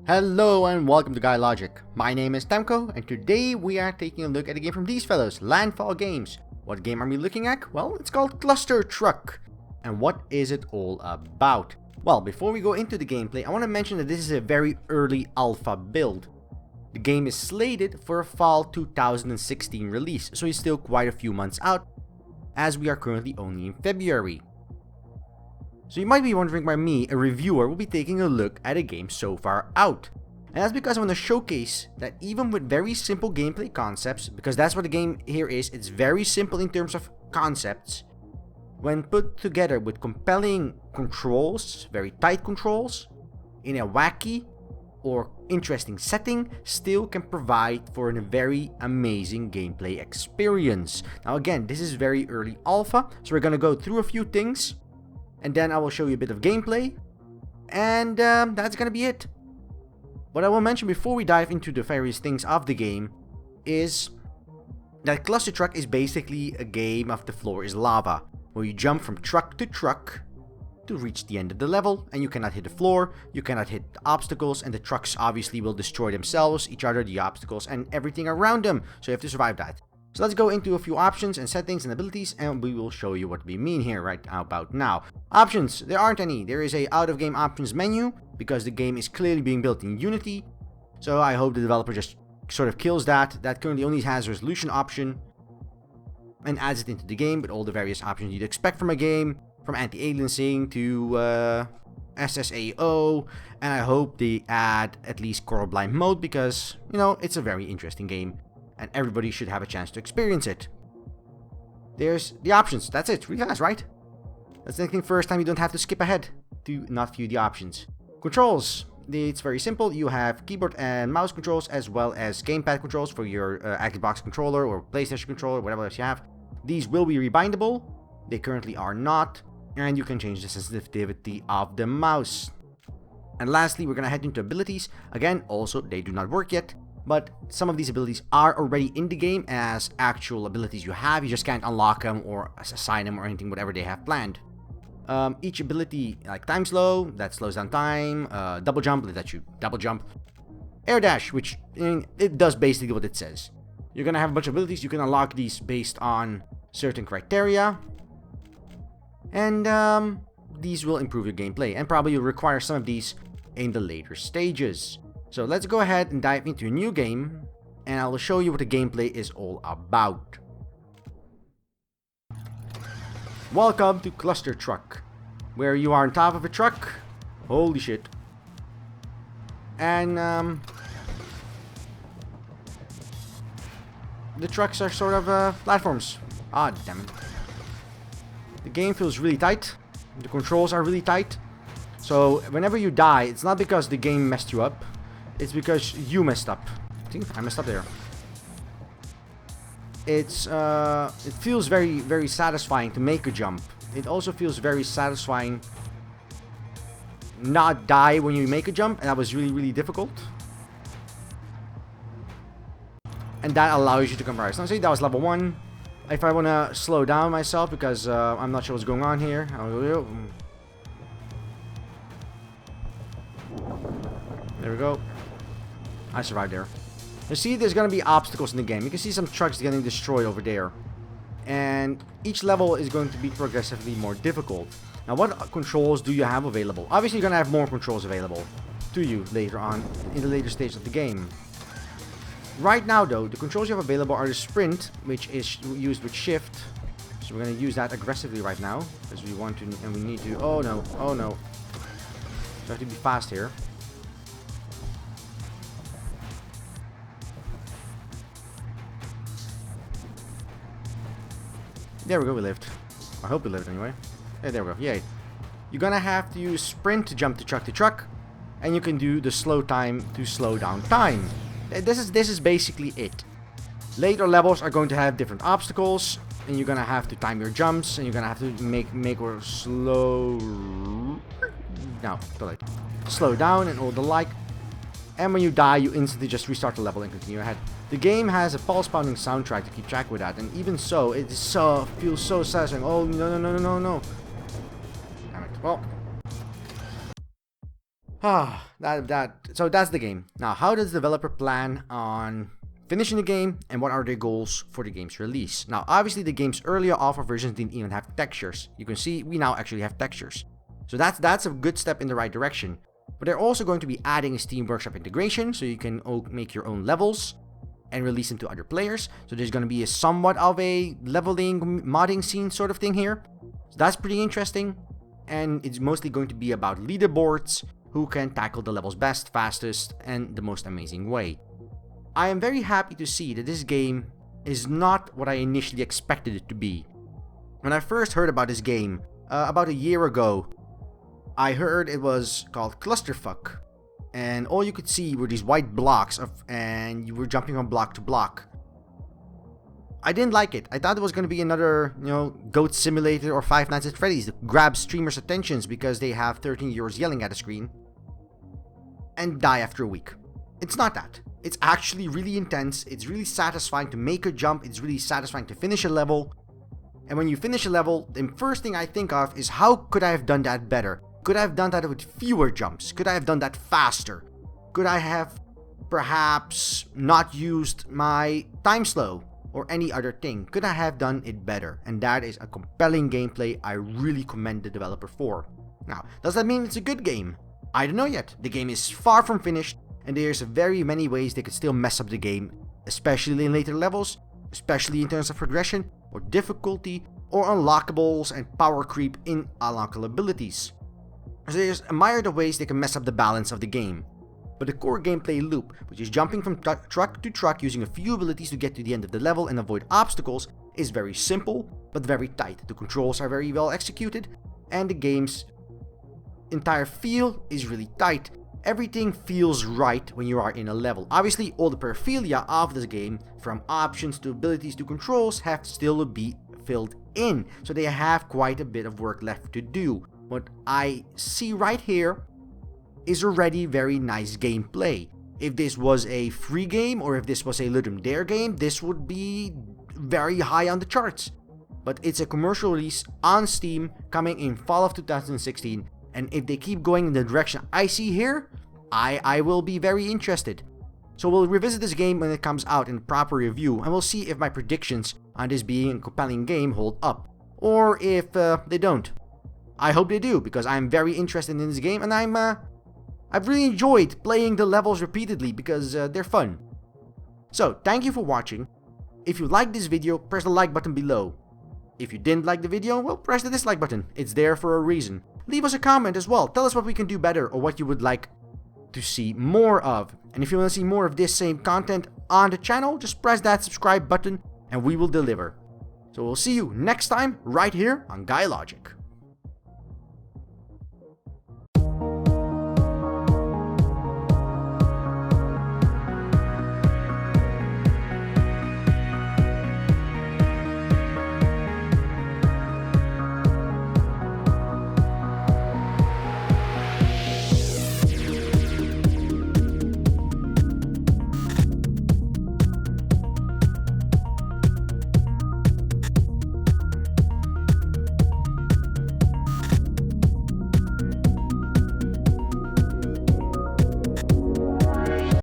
Hello and welcome to Guy Logic. My name is Temko and today we are taking a look at a game from these fellows, Landfall Games. What game are we looking at? Well, it's called Clustertruck. And what is it all about? Well, before we go into the gameplay, I want to mention that this is a very early alpha build. The game is slated for a fall 2016 release, so it's still quite a few months out, as we are currently only in February. So you might be wondering why me, a reviewer, will be taking a look at a game so far out. And that's because I want to showcase that even with very simple gameplay concepts, because that's what the game here is, it's very simple in terms of concepts, when put together with compelling controls, very tight controls, in a wacky or interesting setting, still can provide for a very amazing gameplay experience. Now again, this is very early alpha, so we're going to go through a few things. And then I will show you a bit of gameplay. And that's gonna be it. What I will mention before we dive into the various things of the game is that Clustertruck is basically a game of the floor is lava, where you jump from truck to truck to reach the end of the level, and you cannot hit the floor, you cannot hit the obstacles, and the trucks obviously will destroy themselves, each other, the obstacles, and everything around them, so you have to survive that. So let's go into a few options and settings and abilities, and we will show you what we mean here right about now. Options, there aren't any. There is a out of game options menu, because the game is clearly being built in Unity. So I hope the developer just sort of kills that. That currently only has a resolution option, and adds it into the game with all the various options you'd expect from a game, from anti-aliasing to SSAO, and I hope they add at least colorblind mode, because, you know, it's a very interesting game. And everybody should have a chance to experience it. There's the options. That's it. Really fast, right? That's the thing. First time you don't have to skip ahead to not view the options. Controls. It's very simple. You have keyboard and mouse controls, as well as gamepad controls for your Xbox controller or PlayStation controller, whatever else you have. These will be rebindable. They currently are not. And you can change the sensitivity of the mouse. And lastly, we're going to head into abilities. Again, also, they do not work yet. But some of these abilities are already in the game as actual abilities you have. You just can't unlock them or assign them or anything, whatever they have planned. Each ability, like time slow, that slows down time. Double jump, that lets you double jump. Air dash, which it does basically what it says. You're going to have a bunch of abilities. You can unlock these based on certain criteria. And these will improve your gameplay. And probably you'll require some of these in the later stages. So let's go ahead and dive into a new game, and I will show you what the gameplay is all about. Welcome to Clustertruck, where you are on top of a truck. Holy shit. And the trucks are sort of platforms. Ah, damn it. The game feels really tight. The controls are really tight. So whenever you die, it's not because the game messed you up. It's because you messed up. I think I messed up there. It feels very, very satisfying to make a jump. It also feels very satisfying not die when you make a jump, and that was really, really difficult. And that allows you to compare. Now, say that was level 1. If I want to slow down myself because I'm not sure what's going on here, there we go. I survived there. You see, there's going to be obstacles in the game. You can see some trucks getting destroyed over there. And each level is going to be progressively more difficult. Now, what controls do you have available? Obviously, you're going to have more controls available to you later on in the later stage of the game. Right now, though, the controls you have available are the sprint, which is used with shift. So we're going to use that aggressively right now. Because we want to, and we need to... Oh, no. Oh, no. So I have to be fast here. There we go, we lived. I hope we lived anyway. Yeah, there we go, yay. You're gonna have to use sprint to jump to truck. And you can do the slow time to slow down time. This is basically it. Later levels are going to have different obstacles. And you're gonna have to time your jumps. And you're gonna have to make or slow... No, too late. Slow down and all the like. And when you die, you instantly just restart the level and continue ahead. The game has a pulse-pounding soundtrack to keep track with that, and even so, it is feels so satisfying. Oh, no. Damn it. Well, So that's the game. Now, how does the developer plan on finishing the game, and what are their goals for the game's release? Now, obviously, the game's earlier alpha versions didn't even have textures. You can see we now actually have textures. So that's a good step in the right direction. But they're also going to be adding a Steam Workshop integration, so you can make your own levels and release them to other players. So there's going to be a somewhat of a leveling, modding scene sort of thing here. So that's pretty interesting. And it's mostly going to be about leaderboards, who can tackle the levels best, fastest, and the most amazing way. I am very happy to see that this game is not what I initially expected it to be. When I first heard about this game, about a year ago, I heard it was called Clustertruck, and all you could see were these white blocks and you were jumping from block to block. I didn't like it. I thought it was going to be another, Goat Simulator or Five Nights at Freddy's to grab streamers' attentions because they have 13-year-olds yelling at a screen and die after a week. It's not that. It's actually really intense. It's really satisfying to make a jump. It's really satisfying to finish a level. And when you finish a level, the first thing I think of is, how could I have done that better? Could I have done that with fewer jumps? Could I have done that faster? Could I have perhaps not used my time slow or any other thing? Could I have done it better? And that is a compelling gameplay I really commend the developer for. Now, does that mean it's a good game? I don't know yet. The game is far from finished, and there's very many ways they could still mess up the game, especially in later levels, especially in terms of progression or difficulty or unlockables and power creep in unlockable abilities. So there's a myriad of ways they can mess up the balance of the game. But the core gameplay loop, which is jumping from truck to truck using a few abilities to get to the end of the level and avoid obstacles, is very simple but very tight. The controls are very well executed, and the game's entire feel is really tight. Everything feels right when you are in a level. Obviously, all the paraphilia of this game, from options to abilities to controls, have still to be filled in. So they have quite a bit of work left to do. What I see right here is already very nice gameplay. If this was a free game, or if this was a Ludum Dare game, this would be very high on the charts. But it's a commercial release on Steam coming in fall of 2016, and if they keep going in the direction I see here, I will be very interested. So we'll revisit this game when it comes out in a proper review, and we'll see if my predictions on this being a compelling game hold up, or if they don't. I hope they do, because I'm very interested in this game, and I've really enjoyed playing the levels repeatedly because they're fun. So, thank you for watching. If you liked this video, press the like button below. If you didn't like the video, well, press the dislike button. It's there for a reason. Leave us a comment as well. Tell us what we can do better or what you would like to see more of. And if you want to see more of this same content on the channel, just press that subscribe button and we will deliver. So we'll see you next time right here on Guy Logic.